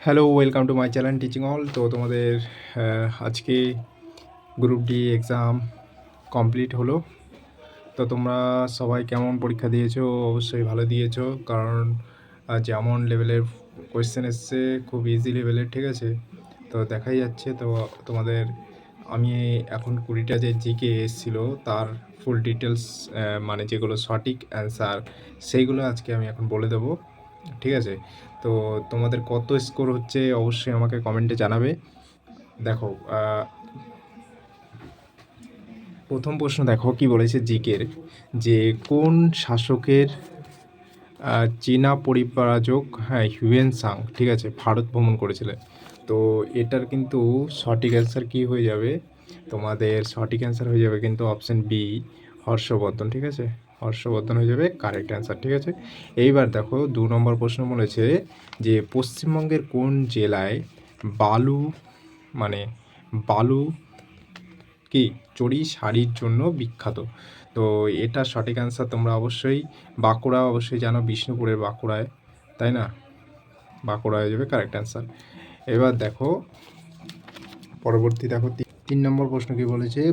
Hello, welcome to my channel teaching all. তো তোমাদের আজকে গ্রুপ ডি এক্সাম কমপ্লিট হলো। তো তোমরা সবাই কেমন পরীক্ষা দিয়েছো? অবশ্যই ভালো দিয়েছো, কারণ যেমন লেভেলের কোয়েশ্চেন এসছে খুব ইজি লেভেলের, ঠিক আছে? তো দেখাই যাচ্ছে। তো তোমাদের আমি এখন 20টা যে জিকে এসেছিলো তার ফুল ডিটেলস, মানে যেগুলো সঠিক অ্যান্সার সেইগুলো আজকে আমি এখন বলে দেবো, ঠিক আছে? তো তোমাদের কত স্কোর হচ্ছে অবশ্যই আমাকে কমেন্টে জানাবে। দেখো, প্রথম প্রশ্ন দেখো কি বলেছে জিকের, যে কোন শাসকের চীনা পরিব্রাজক, হ্যাঁ, হিউয়েন সাং, ঠিক আছে, ভারত ভ্রমণ করেছিলেন। তো এটার কিন্তু সঠিক অ্যান্সার কি হয়ে যাবে? তোমাদের সঠিক অ্যান্সার হয়ে যাবে কিন্তু অপশান বি, হর্ষবর্ধন, ঠিক আছে? হর্ষবর্ধন হয়ে যাবে কারেক্ট অ্যান্সার, ঠিক আছে? এইবার দেখো 2 নম্বর প্রশ্ন বলেছে যে পশ্চিমবঙ্গের কোন জেলায় বালু, মানে বালু কি চড়ি শাড়ির জন্য বিখ্যাত? তো এটা সঠিক অ্যান্সার তোমরা অবশ্যই বাঁকুড়া, অবশ্যই জানো, বিষ্ণুপুরের বাঁকুড়ায়, তাই না? বাঁকুড়া হয়ে যাবে কারেক্ট অ্যান্সার। এবার দেখো পরবর্তী, দেখো 3 নম্বর প্রশ্ন কি বলেছে,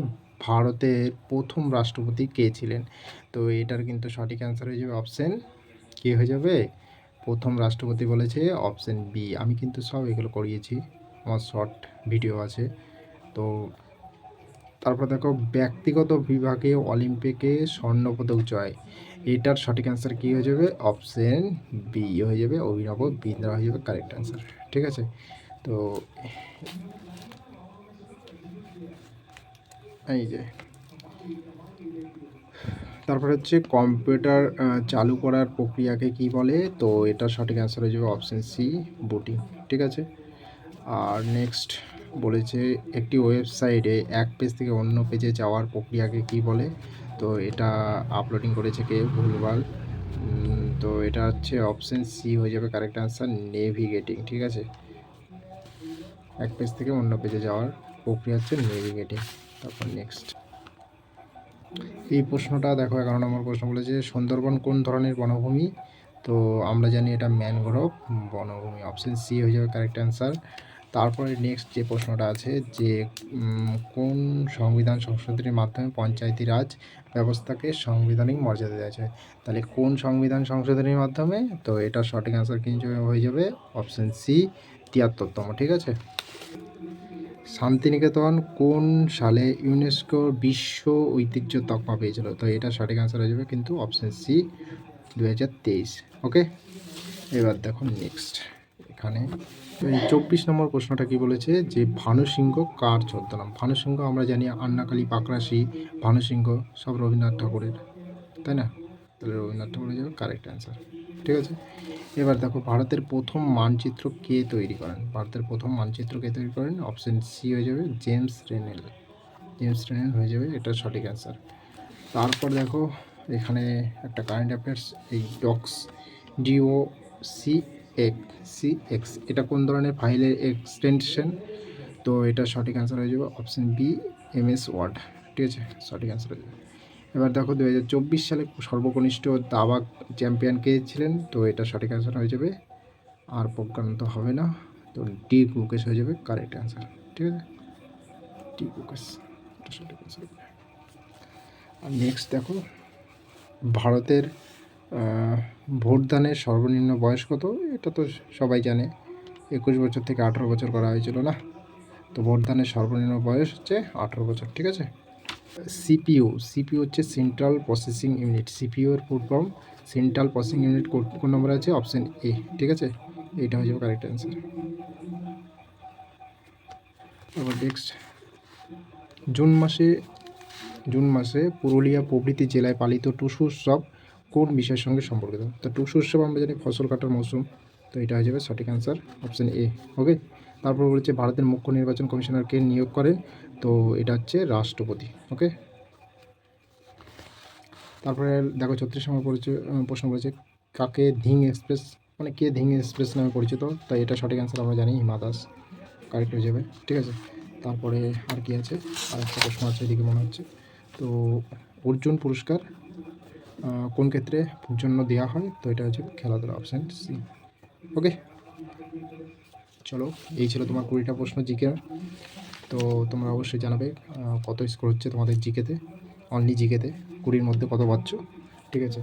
ভারতের প্রথম রাষ্ট্রপতি কে ছিলেন? তো এটার কিন্তু সঠিক অ্যান্সার হয়ে যাবে অপশান কি হয়ে যাবে, প্রথম রাষ্ট্রপতি বলেছে অপশান বি। আমি কিন্তু সব এগুলো করিয়েছি, আমার শর্ট ভিডিও আছে। তো তারপর দেখো ব্যক্তিগত বিভাগে অলিম্পিকে স্বর্ণপদক জয়, এটার সঠিক অ্যান্সার কী হয়ে যাবে, অপশান বি হয়ে যাবে, অভিনব বিন্দ্রা হয়ে যাবে কারেক্ট অ্যান্সার, ঠিক আছে? তো এই যে তারপর হচ্ছে কম্পিউটার চালু করার প্রক্রিয়াকে কি বলে? তো এটা সঠিক অ্যান্সার হয়ে যাবে অপশান সি, বুটিং, ঠিক আছে? আর নেক্সট বলেছে একটি ওয়েবসাইটে এক পেজ থেকে অন্য পেজে যাওয়ার প্রক্রিয়াকে কি বলে? তো এটা আপলোডিং করেছে কে? ভুলভাল। তো এটা হচ্ছে অপশান সি হয়ে যাবে কারেক্ট অ্যান্সার, নেভিগেটিং, ঠিক আছে? এক পেজ থেকে অন্য পেজে যাওয়ার প্রক্রিয়া হচ্ছে নেভিগেটিং। তারপর নেক্সট এই প্রশ্নটা দেখো, 11 নম্বর প্রশ্ন বলেছে সুন্দরবন কোন ধরনের বনভূমি? তো আমরা জানি এটা ম্যানগ্রোভ বনভূমি, অপশান সি হয়ে যাবে কারেক্ট অ্যান্সার। তারপরে নেক্সট যে প্রশ্নটা আছে যে কোন সংবিধান সংশোধনীর মাধ্যমে পঞ্চায়েতি রাজ ব্যবস্থাকে সাংবিধানিক মর্যাদা দেওয়া যায়? তাহলে কোন সংবিধান সংশোধনীর মাধ্যমে? তো এটা সঠিক অ্যান্সার কিন্তু হয়ে যাবে অপশান সি, 73তম, ঠিক আছে? শান্তিনিকেতন কোন সালে ইউনেস্কো বিশ্ব ঐতিহ্য তকমা পেয়েছিল? তো এটা সঠিক অ্যান্সার হয়ে যাবে কিন্তু অপশান সি, 2023। ওকে, এবার দেখো নেক্সট এখানে 24 নম্বর প্রশ্নটা কি বলেছে যে ভানুসিংহ কার ছদ্মনাম? ভানুসিংহ আমরা জানি আন্নাকালী পাকরাশি, ভানুসিংহ সব রবীন্দ্রনাথ ঠাকুরের, তাই না? তাহলে রবীন্দ্রনাথ ঠাকুর হয়ে যাবে কারেক্ট অ্যান্সার, ঠিক আছে? এবার দেখো ভারতের প্রথম মানচিত্র কে তৈরি করেন? ভারতের প্রথম মানচিত্র কে তৈরি করেন? অপশান সি হয়ে যাবে জেমস রেনেল, জেমস রেনেল হয়ে যাবে এটা সঠিক অ্যান্সার। তারপর দেখো এখানে একটা কারেন্ট অ্যাফেয়ার্স, এই ডক্স, ডিও সি এক্স এটা কোন ধরনের ফাইলের এক্সটেনশন? তো এটা সঠিক অ্যান্সার হয়ে যাবে অপশান বি, এমএস ওয়ার্ড, ঠিক আছে? সঠিক অ্যান্সার হয়ে যাবে। এবার দেখো 2024 সালে সর্বকনিষ্ঠ দাবা চ্যাম্পিয়ন কে ছিলেন? তো এটা সঠিক অ্যান্সার হয়ে যাবে, আর প্রজ্ঞানন্দ হবে না, তো ডি গুকেশ হয়ে যাবে কারেক্ট অ্যান্সার, ঠিক আছে? ডি গুকেশ এটা সঠিক অ্যান্সার। আর নেক্সট দেখো ভারতের ভোটদানের সর্বনিম্ন বয়স কত? এটা তো সবাই জানে, 21 বছর থেকে 18 বছর করা হয়েছিল না? তো ভোটদানের সর্বনিম্ন বয়স হচ্ছে 18 বছর, ঠিক আছে? সিপিইউ হচ্ছে সেন্ট্রাল প্রসেসিং ইউনিট, সিপিইউ এর full form central processing unit, কোন নম্বরে আছে? অপশান এ, ঠিক আছে? এইটা হয়ে যাবে কারেক্ট অ্যান্সার। তারপর নেক্সট জুন মাসে পুরুলিয়া প্রভৃতি জেলায় পালিত টুসু উৎসব কোন বিষয়ের সঙ্গে সম্পর্কিত? তো টুসু উৎসব আমরা জানি ফসল কাটার মৌসুম, তো এটা হয়ে যাবে সঠিক অ্যান্সার অপশান এ। ওকে, তারপর বলেছে ভারতের মুখ্য নির্বাচন কমিশনারকে নিয়োগ করেন? তো এটা হচ্ছে রাষ্ট্রপতি। ওকে, তারপরে দেখো 36 নম্বর প্রশ্ন বলেছে কাকে ধিং এক্সপ্রেস, মানে কে ধিং এক্সপ্রেস নামে পরিচিত? তাই এটা সঠিক অ্যান্সার আমরা জানি হিমা দাস, কারেক্ট হয়ে যাবে, ঠিক আছে? তারপরে আর কি আছে, আর একটা প্রশ্ন আছে এদিকে মনে হচ্ছে। তো অর্জুন পুরস্কার কোন ক্ষেত্রে জন্য দেওয়া হয়? তো এটা হচ্ছে খেলাধুলা, অপশান সি। ওকে, চলো, এই ছিল তোমার 20টা প্রশ্ন জিকের। তো তোমরা অবশ্যই জানাবে কত স্কোর হচ্ছে তোমাদের জিকেতে, অনলি জিকেতে 20-র মধ্যে কত পাচ্ছ। ঠিক আছে।